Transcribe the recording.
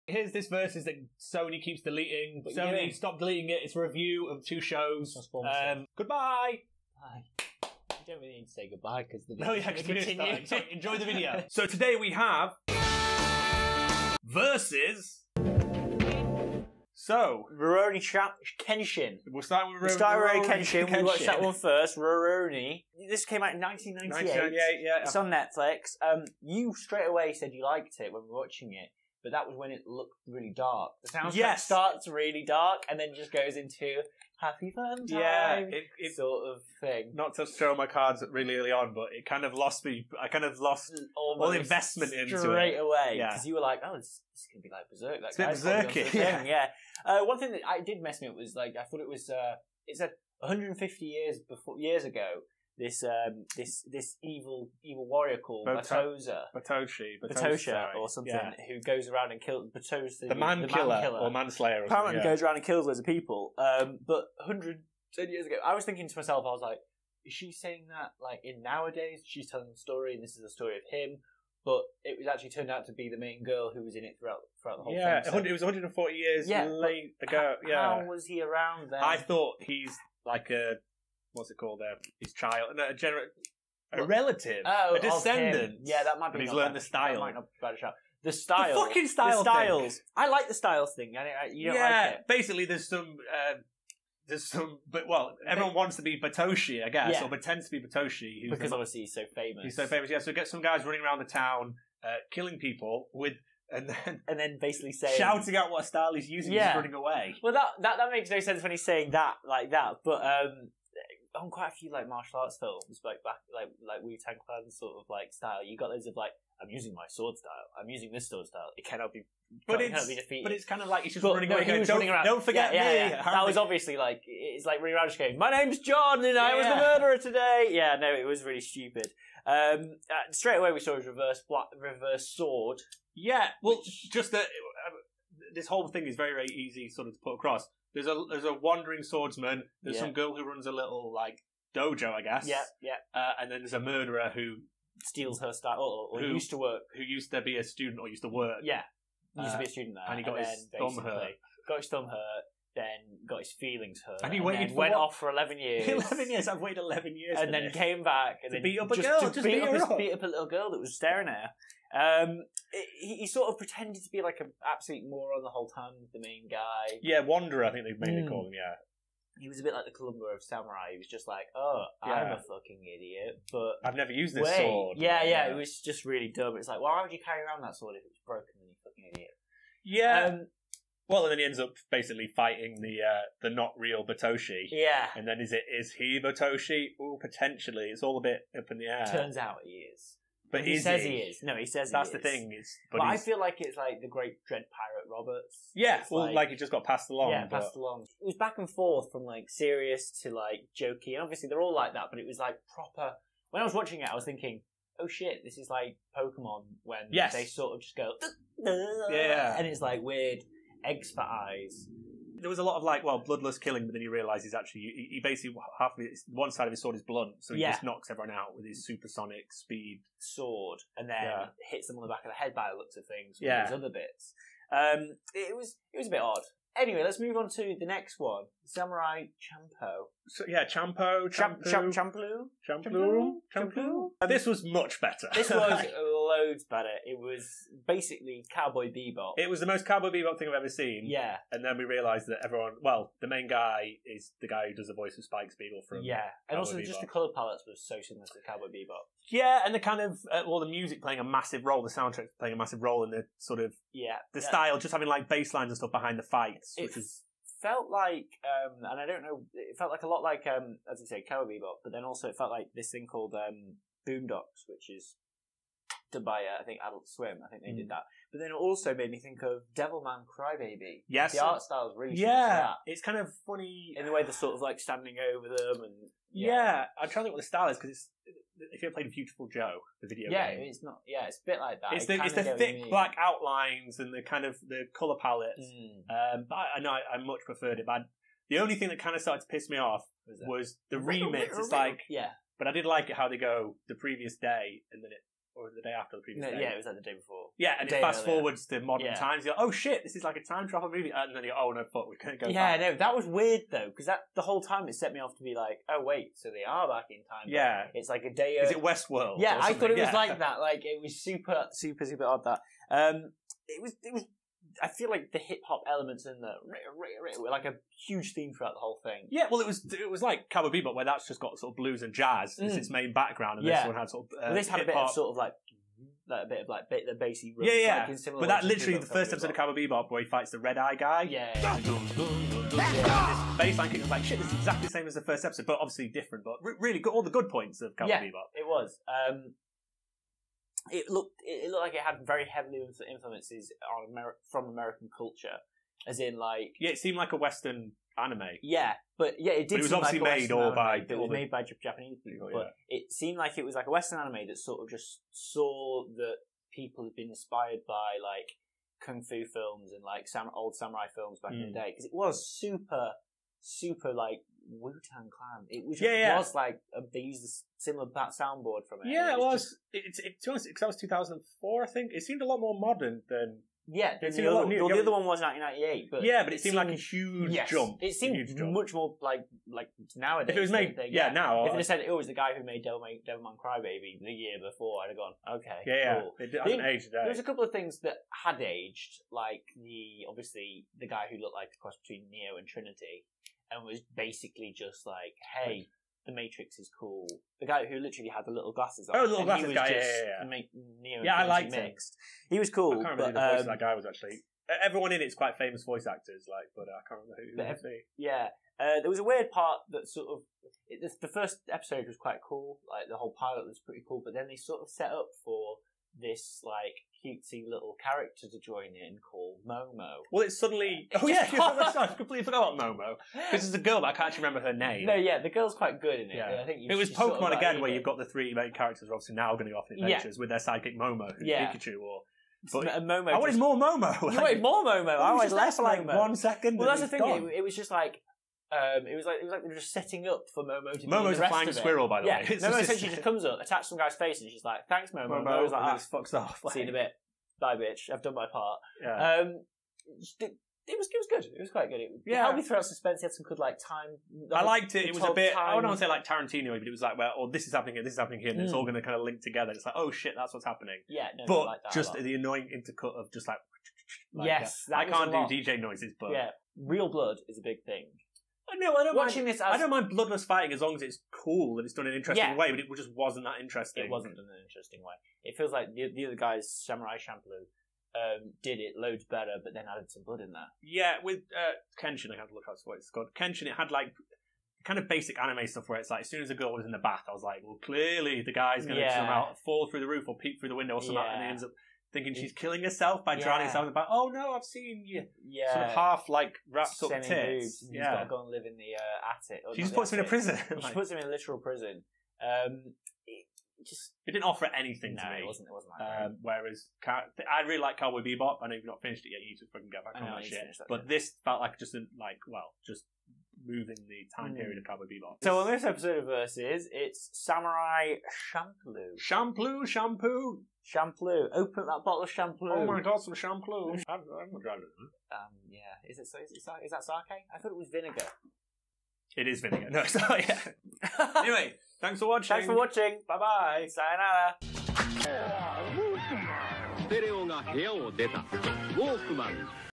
Here's this versus that Sony keeps deleting. But Sony, stop deleting it. It's a review of 2 shows. Goodbye. Bye. You don't really need to say goodbye because the video continue. So enjoy the video. So today we have versus. So Rurouni Kenshin. We'll start with Rurouni Kenshin. We watched that one first. Rurouni. This came out in 1998. 1998, yeah. It's on Netflix. You straight away said you liked it when we were watching it. But that was when it looked really dark. The soundtrack starts really dark and then just goes into happy fun time it sort of thing. Not to throw my cards really early on, but it kind of lost me. I kind of lost all investment into it. Straight away. Because you were like, oh, this is going to be like Berserk. It's a bit Berserky. Yeah. One thing that I did mess me up was, like, I thought it was, it said 150 years ago, this evil warrior called Batosha or something, who goes around and kills the man killer or manslayer. Apparently goes around and kills loads of people. But 110 years ago, I was thinking to myself, I was like, is she saying that like in nowadays? She's telling the story, and this is the story of him. But it was actually turned out to be the main girl who was in it throughout the whole thing. Yeah, it was 140 years ago. How was he around then? I thought he's like a. What's it called? His child, a relative, a descendant. Yeah, that might be. But he's learned the style. That might not be bad a shot. The style, the fucking style. The styles. Thing. I like the styles thing. You don't like it. Basically, there's some, but everyone wants to be Batoshi, I guess, or pretends to be Batoshi because obviously he's so famous. He's so famous, yeah. So get some guys running around the town, killing people with. And then basically saying, shouting out what style he's using, he's running away. Well, that makes no sense when he's saying that like that, but on quite a few like martial arts films, like Wu-Tang Clan sort of like style, you got loads of like, I'm using my sword style, I'm using this sword style. It cannot be defeated. But it's kind of like he's just running away. Don't forget me. That was obviously like, it's like running around just going, my name's John and I was the murderer today. Yeah, no, it was really stupid. Straight away we saw his reverse sword. Yeah, well, just that this whole thing is very, very easy sort of to put across. There's a wandering swordsman. There's some girl who runs a little like dojo, I guess. Yeah. And then there's a murderer who steals her style, or who used to work, who used to be a student or used to work. Yeah, used to be a student there, and he got his thumb hurt. Then got his feelings hurt, and he went off for 11 years. 11 years. I've waited 11 years, and then came back and beat up a girl. Just beat up a little girl that was staring at her. He sort of pretended to be like an absolute moron the whole time, the main guy. Yeah, Wanderer, I think they've mainly called him, yeah. He was a bit like the Columbo of Samurai. He was just like, I'm a fucking idiot, but I've never used this sword. Yeah, it was just really dumb. It's like, why would you carry around that sword if it was broken, you fucking idiot? Yeah. Well, and then he ends up basically fighting the not real Batoshi. Yeah. And then is he Batoshi? Oh, potentially. It's all a bit up in the air. Turns out he is. But he says he is. No, he says that's he is. The thing. But I feel like it's like the great Dread Pirate Roberts. Yeah, like he just got passed along. Yeah, passed along. It was back and forth from like serious to like jokey. And obviously they're all like that, but it was like proper. When I was watching it, I was thinking, oh shit, this is like Pokemon when they sort of just go, and it's like weird eggs for eyes. There was a lot of like, bloodless killing, but then you realise he's actually, he basically, half of it, one side of his sword is blunt, so he just knocks everyone out with his supersonic speed sword, and then hits them on the back of the head by the looks of things with his other bits. It was a bit odd. Anyway, let's move on to the next one. Samurai Champloo. So, Champloo. This was much better. This was loads better. It was basically Cowboy Bebop. It was the most Cowboy Bebop thing I've ever seen. Yeah. And then we realised that the main guy is the guy who does the voice of Spike Spiegel from and Cowboy also Bebop. Just the colour palettes was so similar to Cowboy Bebop. Yeah, and the kind of, the music playing a massive role, the soundtrack playing a massive role in the sort of, the style, just having like bass lines and stuff behind the fights, which is... felt like, and I don't know, it felt like a lot like, as you say, Cowboy Bebop, but then also it felt like this thing called Boondocks, which is done by, I think, Adult Swim. I think they did that. But then it also made me think of Devilman Crybaby. Yes. The art style is really similar to that. It's kind of funny. In the way they're sort of like standing over them and... Yeah, I'm trying to think what the style is, because it's... If you ever played Beautiful Joe, the video game. It's not... Yeah, it's a bit like that. It's the thick black outlines and the kind of the colour palettes. But I know I much preferred it. But the only thing that kind of started to piss me off was the remix. It's like... Yeah. But I did like it how they go the previous day and then it... or the day after the previous day. Yeah, it was like the day before. Yeah, and it fast forwards to modern times. You're like, oh shit, this is like a time travel movie. And then you're oh no, fuck, we can't go back. Yeah, no, that was weird though, because the whole time it set me off to be like, oh wait, so they are back in time. Yeah. It's like a day. Is it Westworld? Yeah, I thought it was like that. Like it was super odd. That it was. I feel like the hip hop elements in there were like a huge theme throughout the whole thing. Yeah, well, it was like Cowboy Bebop, where that's just got sort of blues and jazz as its main background, and this one had sort of well, this had a bit of sort of like a bit of like the bassy rhythm. Yeah. Like but that literally the first episode of Cowboy Bebop where he fights the Red Eye guy. Yeah. This baseline kick was like shit. This is exactly the same as the first episode, but obviously different. But really good, all the good points of Cowboy Bebop. It was. It looked like it had very heavily influences from American culture, as in like it seemed like a Western anime. Yeah, but it did. But it was obviously made all by. It was made by Japanese people, but it seemed like it was like a Western anime that sort of just saw that people had been inspired by like kung fu films and like old samurai films back in the day, because it was super like Wu-Tang Clan. It was was like they used a similar soundboard from it. Yeah, it was. To be honest, because that was 2004, I think. It seemed a lot more modern than. Yeah, the other one was 1998, but but it seemed like a huge jump. It seemed much more like nowadays. If it was made, now. If it had said it was the guy who made Devilman Crybaby the year before, I'd have gone, okay, cool. It hasn't aged today. There was a couple of things that had aged, like obviously the guy who looked like the cross between Neo and Trinity, and was basically just like, hey. The Matrix is cool. The guy who literally had the little glasses on. Oh, the little glasses guy, Neo I liked mixed. He was cool. I can't remember who the voice of that guy was actually. Everyone in it's quite famous voice actors, but I can't remember who it was. Yeah. There was a weird part that sort of... the first episode was quite cool. Like, the whole pilot was pretty cool, but then they sort of set up for this, like, cutesy little character to join in called Momo. Well, it's suddenly... I completely forgot about Momo. Because it's a girl, but I can't actually remember her name. No, the girl's quite good in it. Yeah. I think it was Pokemon sort of again, where you've got the three main characters who are obviously now going to go off on adventures with their sidekick Momo, who's Pikachu, or... But Momo I wanted more Momo. You wanted more Momo. I wanted less for like Momo. 1 second. Well, that's the thing. It was just like... it was like they were just setting up for Momo to be Momo's the rest a flying squirrel, by the way. Momo essentially just comes up, attacks some guy's face, and she's like, "Thanks, Momo." Momo's like, and fucks off. See you in a bit. Bye, bitch. I've done my part. Yeah. It was good. It was quite good. It helped me throw out suspense. It had some good like time. I liked it. It was a bit. I don't want to say like Tarantino, but it was like, this is happening here, this is happening here, and it's all going to kind of link together. It's like, oh shit, that's what's happening. Yeah, but I like that just the annoying intercut of just like yes, I can't do DJ noises, but real blood is a big thing. No, I don't mind. I don't mind bloodless fighting as long as it's cool and it's done in an interesting way, but it just wasn't that interesting. It wasn't done in an interesting way. It feels like the other guys, Samurai Champloo, did it loads better, but then added some blood in there. Yeah, with Kenshin, I had to look up what it's called. Kenshin, it had like kind of basic anime stuff where it's like as soon as the girl was in the bath, I was like, well, clearly the guy's going to somehow fall through the roof or peek through the window or something, and he ends up thinking she's killing herself by drowning herself in the bath. Oh no, I've seen you. Yeah. Sort of half like wrapped up tits. He's got to go and live in the attic. She just puts him in a prison. She puts him in a literal prison. It didn't offer anything to me. It wasn't like that. Whereas I really like Cowboy Bebop. I know you've not finished it yet. You need to fucking get back on that shit. But this felt like just moving the time period of Cowboy Bebop. So on this episode of Versus, it's Samurai Champloo. Champloo. Open that bottle of Champloo. Oh my god, some Champloo. I'm not driving it. Yeah. Is that sake? I thought it was vinegar. It is vinegar. No, so yeah. Anyway, thanks for watching. Bye-bye. Sayonara. ステレオが部屋を出た。ウォークマン